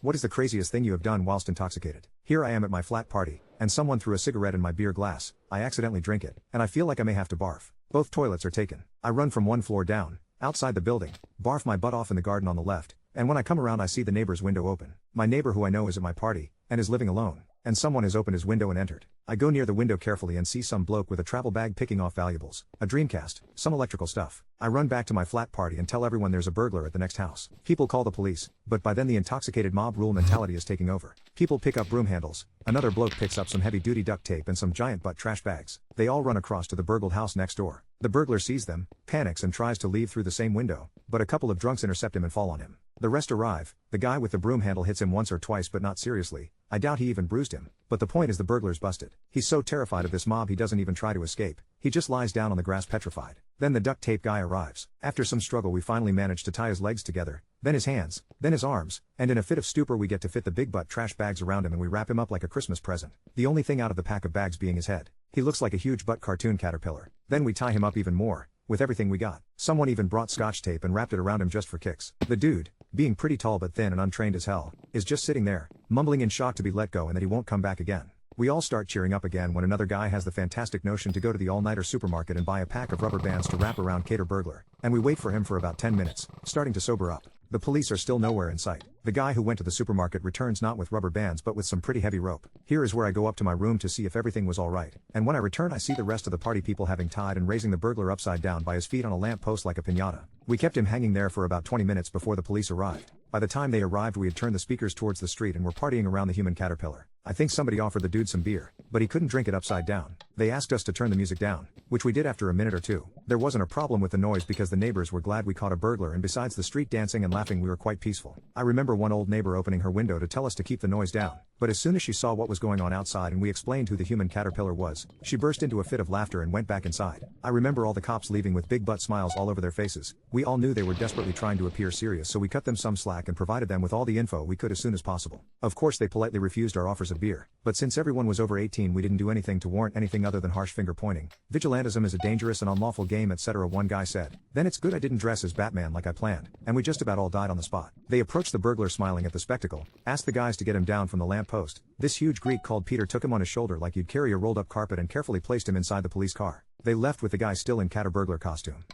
What is the craziest thing you have done whilst intoxicated? Here I am at my flat party, and someone threw a cigarette in my beer glass. I accidentally drink it, and I feel like I may have to barf. Both toilets are taken. I run from one floor down, outside the building, barf my butt off in the garden on the left, and when I come around I see the neighbor's window open. My neighbor who I know is at my party, and is living alone, and someone has opened his window and entered. I go near the window carefully and see some bloke with a travel bag picking off valuables, a Dreamcast, some electrical stuff. I run back to my flat party and tell everyone there's a burglar at the next house. People call the police, but by then the intoxicated mob rule mentality is taking over. People pick up broom handles, another bloke picks up some heavy-duty duct tape and some giant butt trash bags. They all run across to the burgled house next door. The burglar sees them, panics and tries to leave through the same window, but a couple of drunks intercept him and fall on him. The rest arrive. The guy with the broom handle hits him once or twice but not seriously. I doubt he even bruised him, but the point is the burglar's busted. He's so terrified of this mob he doesn't even try to escape. He just lies down on the grass petrified. Then the duct tape guy arrives. After some struggle we finally manage to tie his legs together, then his hands, then his arms, and in a fit of stupor we get to fit the big butt trash bags around him and we wrap him up like a Christmas present. The only thing out of the pack of bags being his head. He looks like a huge butt cartoon caterpillar. Then we tie him up even more, with everything we got. Someone even brought scotch tape and wrapped it around him just for kicks. The dude, being pretty tall but thin and untrained as hell, is just sitting there, mumbling in shock to be let go and that he won't come back again. We all start cheering up again when another guy has the fantastic notion to go to the all-nighter supermarket and buy a pack of rubber bands to wrap around Cater Burglar, and we wait for him for about 10 minutes, starting to sober up. The police are still nowhere in sight. The guy who went to the supermarket returns not with rubber bands but with some pretty heavy rope. Here is where I go up to my room to see if everything was alright, and when I return I see the rest of the party people having tied and raising the burglar upside down by his feet on a lamp post like a piñata. We kept him hanging there for about 20 minutes before the police arrived. By the time they arrived we had turned the speakers towards the street and were partying around the human caterpillar. I think somebody offered the dude some beer, but he couldn't drink it upside down. They asked us to turn the music down, which we did after a minute or two. There wasn't a problem with the noise because the neighbors were glad we caught a burglar, and besides the street dancing and laughing we were quite peaceful. I remember one old neighbor opening her window to tell us to keep the noise down, but as soon as she saw what was going on outside and we explained who the human caterpillar was, she burst into a fit of laughter and went back inside. I remember all the cops leaving with big butt smiles all over their faces. We all knew they were desperately trying to appear serious, so we cut them some slack and provided them with all the info we could as soon as possible. Of course they politely refused our offers of beer, but since everyone was over 18 we didn't do anything to warrant anything other than harsh finger pointing. Vigilantism is a dangerous and unlawful game, etc. One guy said. Then it's good I didn't dress as Batman like I planned, and we just about all died on the spot. They approached the burglar smiling at the spectacle, asked the guys to get him down from the lamp post. This huge Greek called Peter took him on his shoulder like you'd carry a rolled up carpet and carefully placed him inside the police car. They left with the guy still in caterburglar costume.